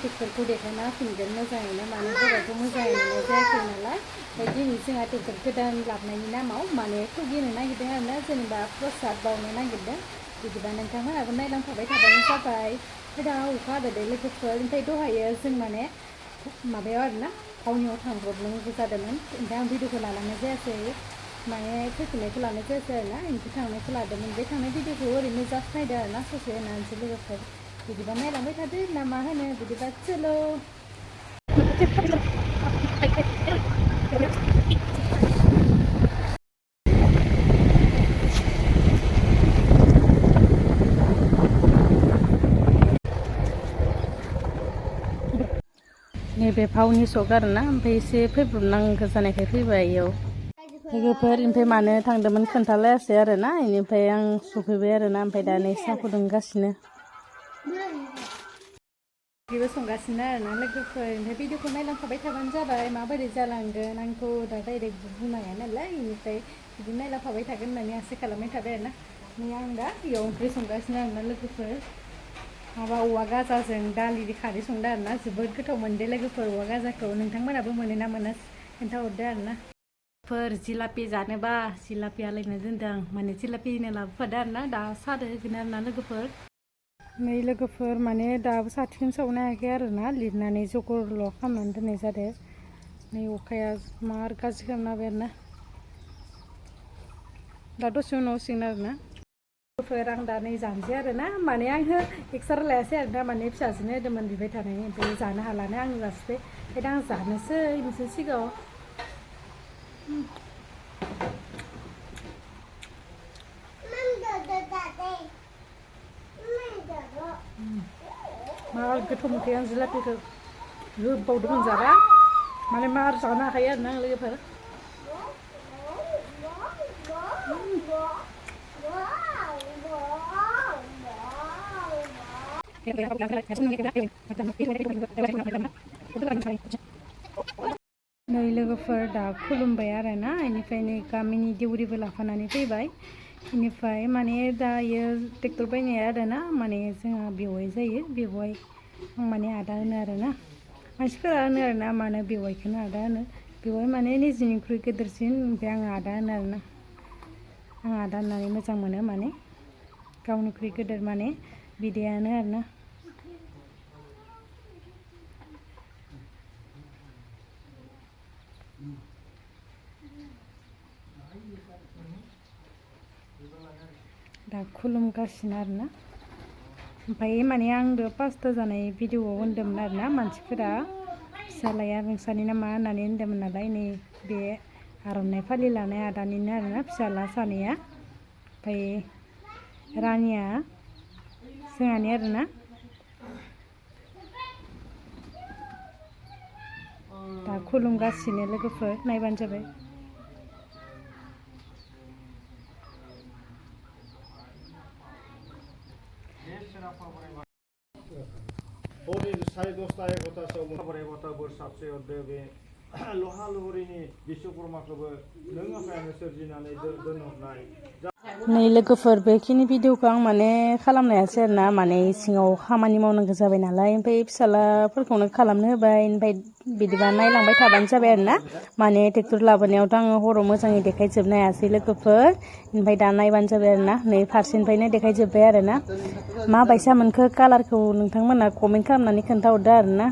ट्रेक्टरखौ देखायना होफिनगोन मोजाङैनो माने बोरायखौ मोजाङै नुनाय जायाखै नालाय ओमफ्राय दिनै जोंहा ट्रेक्टर गोदान लाबोनायनि नामाव माने थुगिनो नागिरदों आरोना जेनेबा प्रसाद बावनो नागिरदों बिदिबा नोंथांमोनहाबो नायलांफाबाय थाबानो जाबाय ओमफ्राय दा अखा हादों लोगोफोर ओमफ्राय दहायो जों माने माबायाव आरोना थावनियाव थांब्रबनांगौ जादोंमोन ओमफ्राय आं भिडिअखौ लालांनाय जायासै माने फैफिननायखौ लानाय जायासै आरोना ओमफ्राय थांनायखौ लादोंमोन बे थांनाय भिडिअखौ ओरैनो जास्ट नायदों आरोना ससे होनानैसो लोगोफोर बिदिबा नायलांबाय थादो ना मा होनो बिदिबा चलो नैबे फावनि सक आरोना ओमफ्राय एसे फैब्रबनांगौ जानायखाय फैबाय इयाव लोगोफोर ओमफ्राय मानो थांदोंमोन खोन्थालायासै आरोना बेनिफ्राय आं सफैबाय आरोना ओमफ्राय दा नै साहा फुदुंगासिनो बेबो संगासिनो आरोना लोगोफोर ओमफ्राय भिडिअखौ नायलांखाबाय थाबानो जाबाय माबोरै जालांगोन आंथ' दा डाइरेक्ट बुंनो हाया नालाय बेनिफ्राय बिदिनो नायलांखाबाय थागोन होननानै आसा खालामनाय थाबाय आरोना नै आं दा बेयाव ओंख्रि संगासिनो आरोना लोगोफोर माबा औवा गाजाजों दालि खारै संदों आरोना जोबोद गोथाव मोनदों लोगोफोर औवा गाजाखौ नोंथांमोनाबो मोनो ना मोना खोन्थाहरदो आरोना फोर जिलापि जानोबा जिलापि आलायनो दोनदों माने जिलापिनो लाबोफादो आरोना दा सादो होगोन आरोना लोगोफोर नै लोगोफोर माने दाबो साथिखौनो सावनो हायाखै आरोना लिरनानै जगरल' खालामनानै दोननाय जादों नै अखाया मार गाज्रि खालामना होबाय आरोना दा दसे उनाव सिगोन आरोना लोगोफोर आं दा नै जानोसै आरोना माने आङो एक्सार लायासै आरोना माने फिसाजोनो होदोंमोन बिबाय थानाय ओमफ्राय जानो हालानो आं जासिबाय ओमफ्राय दा आं जानोसै नोंसोर सिगाङाव मार गोथाव मोनखायो आं जिलापिखौ गोबावदों जाबा माने मार जानो हाखायो आरोना आं लोगोफोर नै लोगोफोर दा खुलुमबाय आरोना बेनिफ्राय नै गामिनि देउरिबो लाफानानै फैबाय बेनिफ्राय माने दायो ट्रेक्टर बायनाया आरोना माने जोंहा बेवाइ जायो बेवाइ आं माने आदा होनो आरोना मानसिफोरा होनो आरोना मानो बेवाइखौनो आदा होनो बेवाइ माने निजिनिख्रुइ गेदेरसिन ओमफ्राय आं आदा होनो आरोना आं आदा होननानै मोजां मोनो माने गावनिख्रुइ गेदेर माने बिदियानो आरोना दा खुलुमगासिनो आरोना ओमफ्राय माने आंबो पास्ता जानाय भिडिअआव होन्दोंमोन आरोना मानसिफोरा फिसालाया नोंसानि नामा होननानै होन्दोंमोन नालाय नै बे आर'नाइ फालि लानाय आदानिनो आरोना फिसाला सानैया ओमफ्राय रानिया जोंहानि आरोना दा खुलुमगासिनो लोगोफोर नायबानो जाबाय साराय 10ता 11तासोआव बोराइ बाथौ बोर साबसे हरदो बे लहा लहरिनि बिश्वकर्माखौबो नों आफायानो सोरजिनानै दोनहरनाय नै लोगोफोर बेखिनि भिडिअखौ आं माने खालामनायासै आरोना माने सिङाव खामानि मावनांगौ जाबाय नालाय ओमफ्राय फिसालाफोरखौनो खालामनो होबाय ओमफ्राय बिदिबा नायलांबाय थाबानो जाबाय आरोना माने ट्रेक्टर लाबोनायावथ' आङो हराव मोजाङै देखायजोबनो हायासै लोगोफोर ओमफ्राय दा नायबानो जाबाय आरोना नै फारसेनिफ्रायनो देखायजोब्बाय आरोना माबायसा मोनखो कालारखौ नोंथांमोना कमेन्ट खालामनानै खोन्थाहरदो आरोना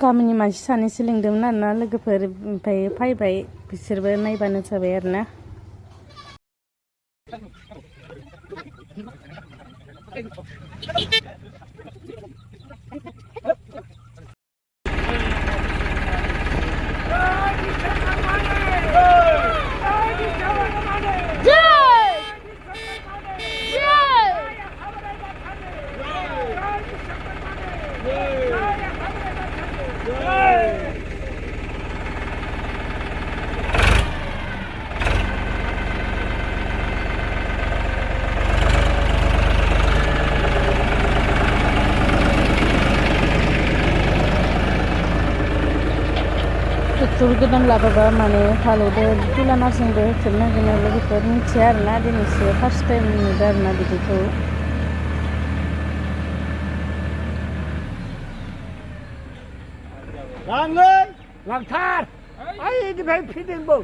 गामिनि मानसि सानैसो लिंदोंमोन आरोना लोगोफोर ओमफ्राय फैबाय बिसोरबो नायबानो जाबाय आरोना ट्रेक्टर गोदान लाबोबा माने हालेवदो तुला नारजोंबो होख्रेबनांगोन लोगोफोर मिथिया आरोना दिनैसो फार्स्ट टाइम नुदों आरोना बिदिखौ लांगोन लांथार ओइनिफ्राय फिदिंबो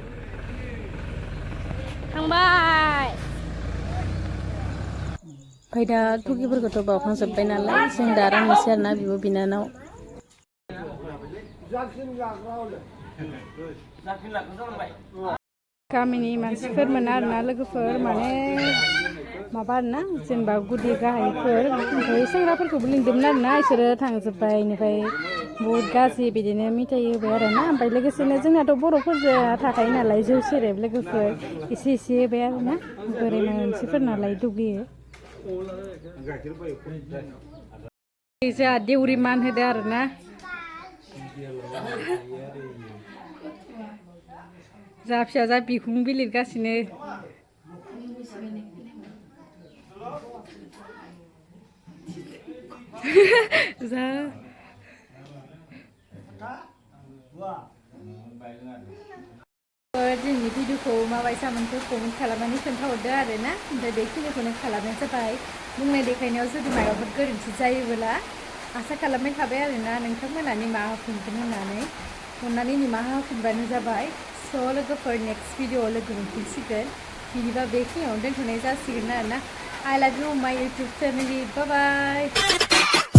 थांबाय ओमफ्राय दा थुगिफोरखौथ' बावखांजोब्बाय नालाय जों दा राननोसै आरोना बिब' बिनानाव गामिनि मानसिफोरमोन आरोना लोगोफोर माने माबा आरोना जेनेबा गुदि गाहायफोर ओमफ्राय सेंग्राफोरखौबो लिंदोंमोन आरोना इसोरो थांजोब्बाय बेनिफ्राय बहुद गाज्रि बिदिनो मिथाइ होबाय आरोना ओमफ्राय लोगोसेनो जोंनाथ' बर'फोरजों थाखायो नालाय जौ सेरेब लोगोफोर एसे एसे होबाय आरोना बोराय मानसिफोर नालाय दुगैयो जोंहा देउरि मान होदो आरोना जा फिसा जा बिखुं बिलिरगासिनो जा दिनैनि भिडिअखौ माबायसा मोनखो कमेन्ट खालामनानै खोन्थाहरदो आरोना ओमफ्राय बेखिनिखौनो खालामनाय जाबाय बुंनाय देखायनायाव जुदि माबाफोर गोरोन्थि जायोबोला आसा खालामनाय थाबाय आरोना नोंथांमोना निमाहा होफिनगोन होननानै अननानै निमाहा होफिनबानो जाबाय स' लोगोफोर नेक्स्ट भिडिअआव लोगो मोनफिनसिगोन बिदिबा बेखिनियावनो दोनथ'नाय जासिगोन आरोना I love you my YouTube family bye bye